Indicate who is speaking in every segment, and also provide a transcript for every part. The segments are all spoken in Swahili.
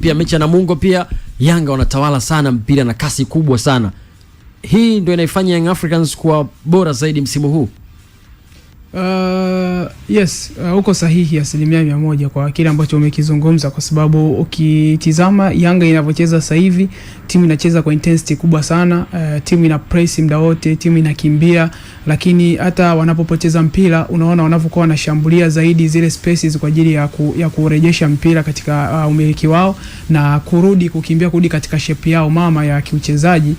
Speaker 1: Pia mechi ya Namungo pia Yanga wanatawala sana mpira na kasi kubwa sana. Hii ndio inaifanya Young Africans kuwa bora zaidi msimu huu.
Speaker 2: Yes, uko sahihi 100% kwa kile ambacho umekizungumza, kwa sababu ukitizama Yanga inavyocheza sasa hivi, timu inacheza kwa intensity kubwa sana, timu ina press muda wote, timu inakimbia, lakini hata wanapopoteza mpira unaona wanavyokuwa wanashambulia zaidi zile spaces kwa ajili ya kurejesha mpira katika umiliki wao na kurudi katika shape yao mama ya kiuchezaji,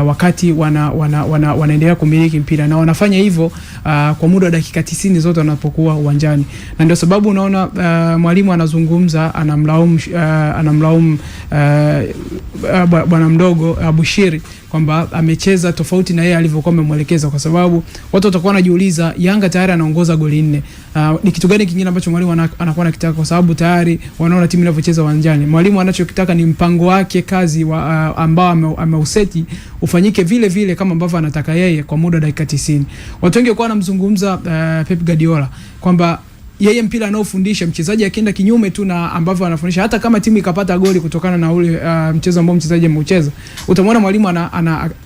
Speaker 2: wakati wanaendelea kumiliki mpira, na wanafanya hivyo kwa muda wa dakika 90 zote wanapokuwa uwanjani. Na ndio sababu unaona mwalimu anazungumza, anamlaumu bwana mdogo Bushiri kwamba amecheza tofauti na yeye alivyokuwa amemwelekeza, kwa sababu watu watakuwa wanajiuliza Yanga tayari anaongoza goli 4. Ni kitu gani kingine ambacho mwalimu anakuwa anakitaka, kwa sababu tayari wanaona timu inavyocheza uwanjani. Mwalimu anachokitaka ni mpango wake kazi ambao ameuseti ufanyike vile vile kama ambavyo anataka yeye kwa muda wa dakika 90. Watu wengi walikuwa wanamzungumza Pep Guardiola kwamba yeye mpira anaofundisha mchezaji akienda kinyume tu na ambavyo anafundisha, hata kama timu ikapata goli kutokana na ule mchezo ambao mchezaji ameucheza, utamwona mwalimu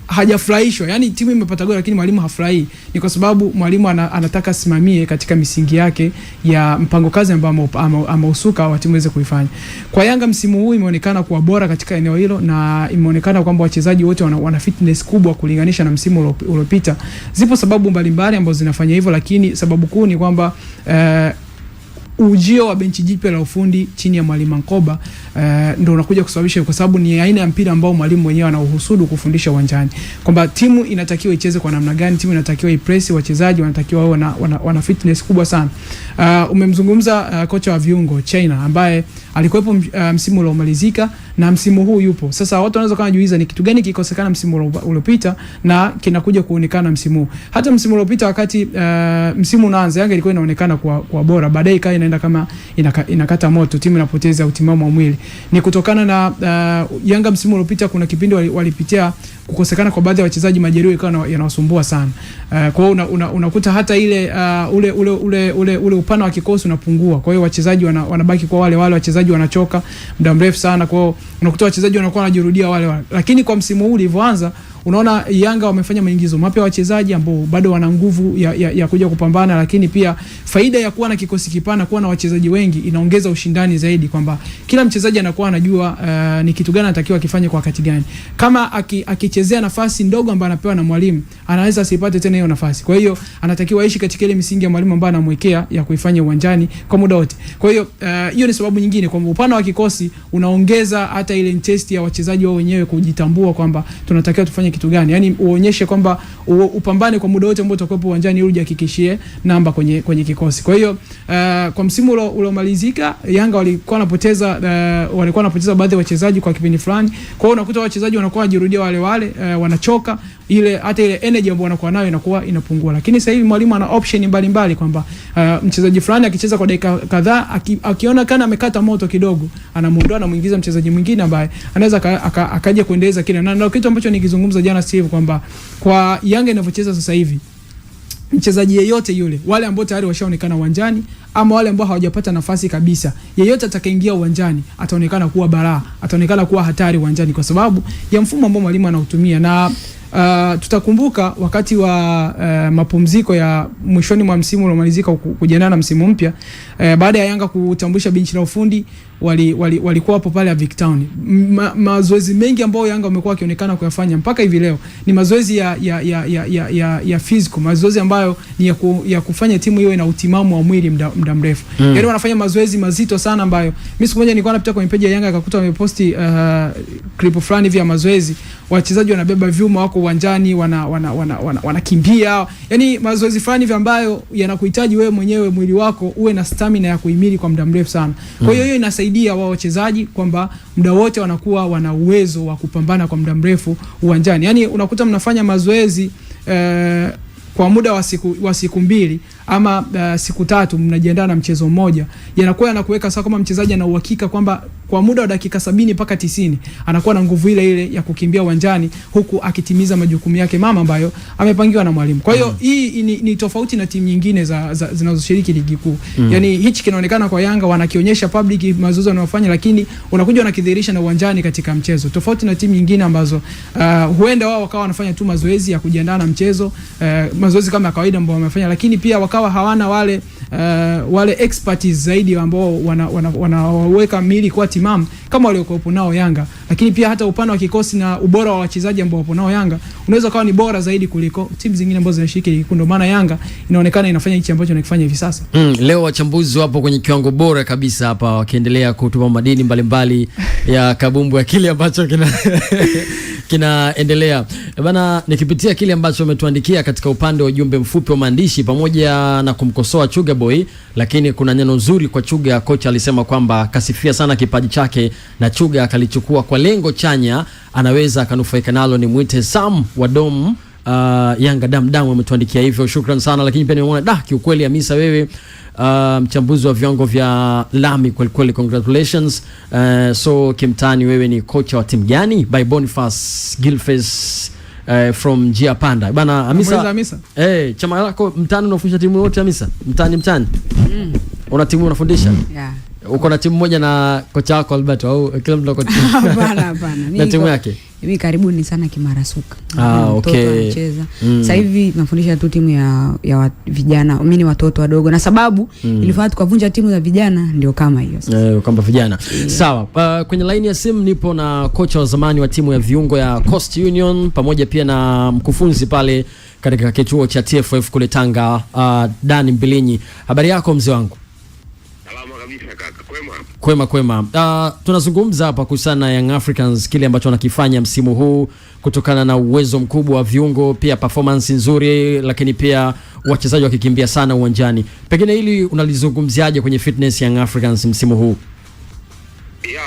Speaker 2: hajafurahishwa. Yani timu imepata goli lakini mwalimu hafurahi. Ni kwa sababu mwalimu anataka simamie katika misingi yake ya mpango kazi ambao ameusuka wa timu iweze kuifanya. Kwa Yanga msimu huu imeonekana kuwa bora katika eneo hilo, na imeonekana kwamba wachezaji wote wana fitness kubwa kulinganisha na msimu uliopita. Zipo sababu mbalimbali ambazo zinafanya hivyo, lakini sababu kuu ni kwamba ujio wa benchi jipya la ufundi chini ya mwalimu Nkoba ndio unakuja kusababisha, kwa sababu ni aina ya mpira ambao mwalimu mwenyewe anahusudu kufundisha uwanjani, kwamba timu inatakiwa icheze kwa namna gani, timu inatakiwa ipress, wachezaji wanatakiwa wao wana fitness kubwa sana. Umemzungumza kocha wa viungo China ambaye alikuwepo msimu uliomalizika na msimu huu yupo. Sasa watu wanaweza kujiuliza ni kitu gani kikosekana msimu uliopita na kinakuja kuonekana msimu huu. Hata msimu uliopita wakati msimu unaanza Yanga ilikuwa inaonekana kwa bora, baadaye ikawa inaenda kama inakata moto, timu inapoteza utimamu wa mwili. Ni kutokana na Yanga msimu uliopita kuna kipindi walipitia kukosekana kwa baadhi ya wachezaji, majeruhi ikawa yanawasumbua sana. Kwa hiyo unakuta hata ile ule upana wa kikosi unapungua. Kwa hiyo wachezaji wanabaki kwa wale wachezaji wanachoka muda mrefu sana. Kwa hiyo unakuta wachezaji wanakuwa wanajirudia wale. Lakini kwa msimu huu ulivyoanza, unaona Yanga wamefanya maingizo mapya wachezaji ambao bado wana nguvu ya kuja kupambana, lakini pia faida ya kuwa na kikosi kipana, kuwa na wachezaji wengi inaongeza ushindani zaidi, kwamba kila mchezaji anakuwa anajua ni kitu gani anatakiwa kifanye kwa wakati gani. Kama akichezea nafasi ndogo ambayo anapewa na mwalimu, anaweza asipate tena hiyo nafasi. Kwa hiyo anatakiwa aishi katika ile misingi ya mwalimu ambaye anamwekea ya kuifanya uwanjani kwa muda wote. Kwa hiyo hiyo ni sababu nyingine, kwamba upana wa kikosi unaongeza hata ile intensity ya wachezaji wao wenyewe kujitambua kwamba tunatakiwa tufanye kitu gani. Yani uonyeshe kwamba upambane kwa muda wote ambao utakuwepo uwanjani ili ujihakikishie namba kwenye kikosi. Kwa hiyo kwa msimu uliomalizika Yanga walikuwa wanapoteza baadhi ya wachezaji kwa kipindi fulani. Kwa hiyo unakuta wachezaji wanakuwa wajirudia wale wanachoka, hata ile energy ambayo wanakuwa nayo inakuwa inapungua. Lakini sasa hivi mwalimu ana option mbalimbali kwamba mchezaji fulani akicheza kwa dakika kadhaa, akiona kana amekata moto kidogo, anamuondoa na muingiza mchezaji mwingine ambaye anaweza akaja kuendeleza kile. Na ndio kitu ambacho nikizungumza jana Steve, kwamba kwa Yanga inavyocheza sasa hivi, mchezaji yeyote yule, wale ambao tayari washaonekana uwanjani ama wale ambao hawajapata nafasi kabisa, yeyote atakayeingia uwanjani ataonekana kuwa balaa, ataonekana kuwa hatari uwanjani kwa sababu ya mfumo ambao mwalimu anautumia. Na tutakumbuka wakati wa mapumziko ya mwishoni mwa msimu uliomalizika kujiandaa na msimu mpya, baada ya Yanga kutambulisha benchi la ufundi, walikuwa hapo pale ya Victown. Mazoezi mengi ambayo Yanga wamekuwa wakionekana kuyafanya mpaka hivi leo ni mazoezi ya physical, mazoezi ambayo ni ya kufanya timu iwe na utimamu wa mwili muda mrefu. Yaani wanafanya mazoezi mazito sana, ambayo mimi siku moja nilikuwa napita kwenye page ya Yanga akakuta wameposti clip fulani vya mazoezi, wachezaji wanabeba vyuma wako uwanjani wanakimbia. Yaani mazoezi fulani vya ambayo yanakuhitaji wewe mwenyewe mwili wako uwe na stamina ya kuhimili kwa muda mrefu sana. Kwa hiyo inasaidia wao wachezaji kwamba muda wote wanakuwa wana uwezo wa kupambana kwa muda mrefu uwanjani. Yaani unakuta mnafanya mazoezi kwa muda wa siku mbili, ama siku 3 mnajiandaa na mchezo mmoja, yanakuwa yanakuweka sawa kama mchezaji ana uhakika kwamba kwa muda wa dakika 70 mpaka 90 anakuwa na nguvu ile ya kukimbia uwanjani huku akitimiza majukumu yake mama ambayo amepangiwa na mwalimu. Kwa hiyo hii ni tofauti na timu nyingine zinazoshiriki ligi kuu. Yani hichi kinaonekana kwa Yanga wanakionyesha public mazoezi wanayofanya, lakini unakuja wanakidhihirisha na uwanjani katika mchezo. Tofauti na timu nyingine ambazo huenda wao wakawa wanafanya tu mazoezi ya kujiandaa na mchezo, mazoezi kama kawaida ambao wamefanya, lakini pia wakawa hawana wale expertise zaidi ambao wanaweka mili kwa timamu kama waliokuwa nao Yanga. Lakini pia hata upande wa kikosi na ubora wa wachezaji ambao wapo nao Yanga unaweza kuwa ni bora zaidi kuliko timu zingine ambazo zinashiriki ligi kuu. Ndio maana Yanga inaonekana inafanya hichi ambacho inakifanya hivi sasa.
Speaker 1: Leo wachambuzi wapo kwenye kiwango bora kabisa hapa wakiendelea kutupa madini mbalimbali ya kabumbu ya kile ambacho kinaendelea. Bana, nikipitia kile ambacho umetuandikia katika upande wa ujumbe mfupi wa maandishi pamoja na kumkosoa Chuga Boy, lakini kuna neno nzuri kwa Chuga. Kocha alisema kwamba kasifia sana kipaji chake na Chuga akalichukua kwa lengo chanya, anaweza akanufaika nalo. Ni muite Sam wa Dom Yanga Damdam ametuandikia hivyo. Shukrani sana. Lakini pia nimeona kiukweli Hamisa wewe mchambuzi wa viwango vya lami kweli, congratulations. So kimtani wewe ni kocha wa timu gani? By Boniface Gilfes from Gia Panda. Bana Hamisa. Chama lako mtani unafundisha timu yote Hamisa? Mtani. Una timu unafundisha?
Speaker 3: Yeah.
Speaker 1: Uko na timu moja na kocha wako Alberto au kila mtu kocha?
Speaker 3: Hapana.
Speaker 1: Na timu yake?
Speaker 3: Mimi karibuni sana Kimarasuka.
Speaker 1: Okay.
Speaker 3: Anacheza. Sasa hivi nafundisha tu timu ya vijana. Mimi ni watoto wadogo na sababu ilifanya tukavunja timu za vijana ndio kama hiyo.
Speaker 1: Kwamba vijana. Yeah. Sawa. Kwenye line ya simu nipo na kocha wa zamani wa timu ya viungo ya Coast Union pamoja pia na mkufunzi pale katika kituo cha TFF kule Tanga, Dani Mbilinyi. Habari yako mzee wangu?
Speaker 4: Salama kabisa kaka.
Speaker 1: Kwema. Tunazungumza hapa kuhusiana na Young Africans, kile ambacho wanakifanya msimu huu kutokana na uwezo mkubwa wa viungo, pia performance nzuri, lakini pia wachezaji wakikimbia sana uwanjani. Pengine hili unalizungumziaje kwenye fitness Young Africans msimu huu?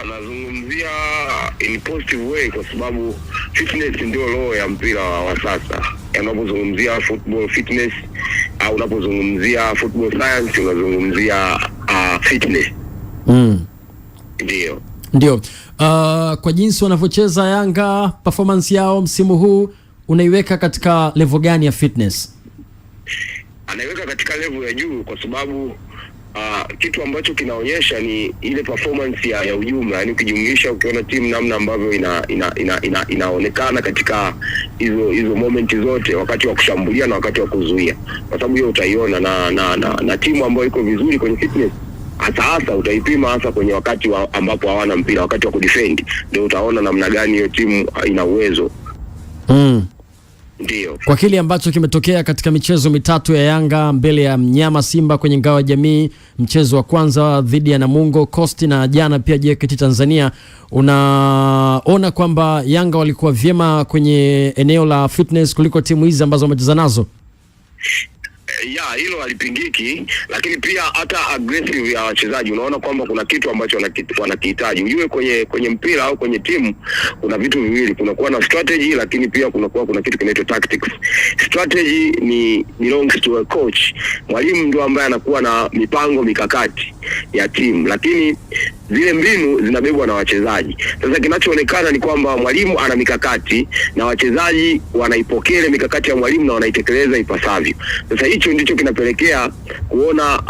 Speaker 4: Nazungumzia in positive way kwa sababu fitness ndio roho ya mpira wa sasa. Unapozungumzia football fitness au unapozungumzia football science unazungumzia fitness.
Speaker 1: Ndio. Kwa jinsi wanavyocheza Yanga, performance yao msimu huu unaiweka katika level gani ya fitness?
Speaker 4: Anaiweka katika level ya juu kwa sababu kitu ambacho kinaonyesha ni ile performance ya ujumla. Yani ukijumlisha, ukiona timu namna ambavyo inaonekana katika hizo momenti zote, wakati wa kushambulia na wakati wa kuzuia, kwa sababu hiyo utaiona na timu ambayo iko vizuri kwenye fitness hasa utaipima hasa kwenye wakati ambapo hawana mpira, wakati wa kudefend ndio utaona namna gani hiyo timu ina uwezo. Ndio.
Speaker 1: Kwa kile ambacho kimetokea katika michezo mitatu ya Yanga mbele ya mnyama Simba kwenye ngao ya jamii, mchezo wa kwanza dhidi ya Namungo, Coast na jana pia JKT Tanzania, unaona kwamba Yanga walikuwa vyema kwenye eneo la fitness kuliko timu hizi ambazo wamecheza nazo?
Speaker 4: Hilo halipingiki, lakini pia hata aggressive ya wachezaji unaona kwamba kuna kitu ambacho wanakihitaji. Ujue kwenye mpira au kwenye timu kuna vitu viwili, kuna kuwa na strategy, lakini pia kuna kitu kinaitwa tactics. Strategy ni belongs to a coach. Mwalimu ndio ambaye anakuwa na mipango mikakati ya timu, lakini zile mbinu zinabebwa na wachezaji. Sasa kinachoonekana ni kwamba mwalimu ana mikakati na wachezaji wanaipokea ile mikakati ya mwalimu na wanaitekeleza ipasavyo. Sasa hicho ndicho kinapelekea kuona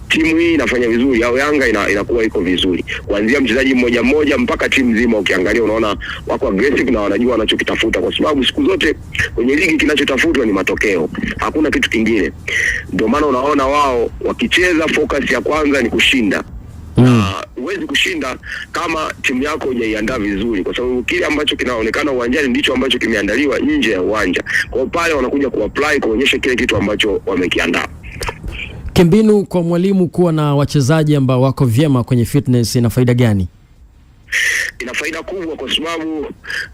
Speaker 4: timu hii inafanya vizuri au Yanga inakuwa iko vizuri. Kuanzia mchezaji mmoja mpaka timu nzima ukiangalia unaona wako aggressive na wanajua wanachokitafuta, kwa sababu siku zote kwenye ligi kinachotafutwa ni matokeo. Hakuna kitu kingine. Ndio maana unaona wao wakicheza focus ya kwanza ni kushinda. Huwezi kushinda kama timu yako hujaiandaa vizuri, kwa sababu kile ambacho kinaonekana uwanjani ndicho ambacho kimeandaliwa nje ya uwanja. Kwa pale wanakuja kuapply kuonyesha kile kitu ambacho wamekiandaa.
Speaker 1: Kimbinu kwa mwalimu kuwa na wachezaji ambao wako vyema kwenye fitness ina faida gani?
Speaker 4: Ina faida kubwa kwa sababu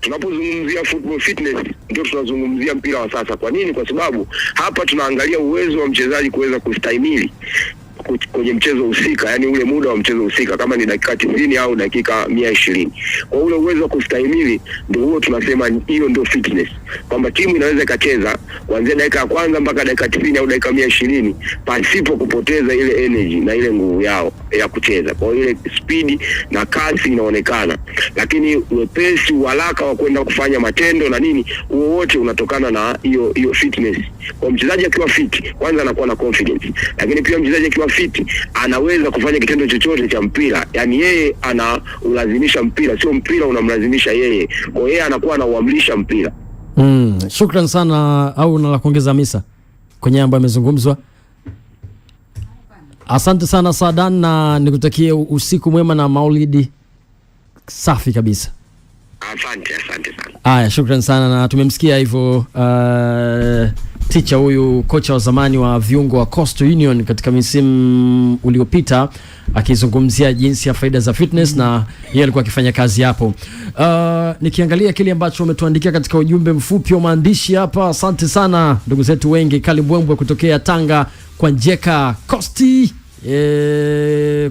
Speaker 4: tunapozungumzia football fitness ndio tunazungumzia mpira wa sasa. Kwa nini? Kwa sababu hapa tunaangalia uwezo wa mchezaji kuweza kustahimili kwenye mchezo husika, yani ule muda wa mchezo husika, kama ni dakika 90 au dakika 120. Kwa ule uwezo wa kustahimili, ndio huo tunasema hiyo ndio fitness, kwamba timu inaweza ikacheza kuanzia dakika ya kwanza mpaka dakika 90 au dakika 120 pasipo kupoteza ile energy na ile nguvu yao ya kucheza. Kwa ile speed na kasi inaonekana, lakini wepesi, haraka wa kwenda kufanya matendo na nini, wote unatokana na hiyo fitness. Kwa mchezaji akiwa fit, kwanza anakuwa na confidence, lakini pia mchezaji akiwa fit anaweza kufanya kitendo chochote cha mpira, yani yeye ulazimisha mpira, sio mpira unamlazimisha yeye. Kwa yeye anakuwa anauamrisha mpira.
Speaker 1: Shukran sana. Au na la kuongeza Misa kwenye ambayo amezungumzwa? Asante sana Sadan, na nikutakie usiku mwema na maulidi safi kabisa.
Speaker 4: Asante sana.
Speaker 1: Aya, shukran sana. Na tumemsikia hivyo teacher huyu, kocha wa zamani wa viungo wa Coastal Union katika msimu uliopita, akizungumzia jinsi ya faida za fitness, na yeye alikuwa akifanya kazi hapo. Nikiangalia kile ambacho umetuandikia katika ujumbe mfupi wa maandishi hapa, asante sana ndugu zetu wengi. Kalibwembwe kutokea Tanga kwa Njeka Costi,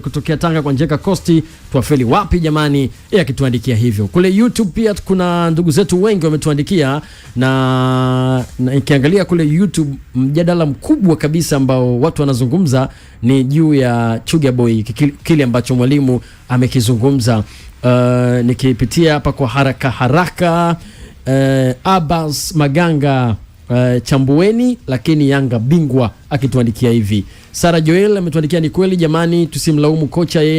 Speaker 1: kutokea Tanga kwa Njeka Costi, tuwafeli wapi jamani, akituandikia hivyo. Kule YouTube pia kuna ndugu zetu wengi wametuandikia, na ikiangalia kule YouTube mjadala mkubwa kabisa ambao watu wanazungumza ni juu ya Chuga Boy, kile ambacho mwalimu amekizungumza. Nikipitia hapa kwa haraka, Abbas Maganga, chambueni lakini Yanga bingwa, akituandikia hivi. Sara Joel ametuandikia, ni kweli jamani, tusimlaumu kocha yeye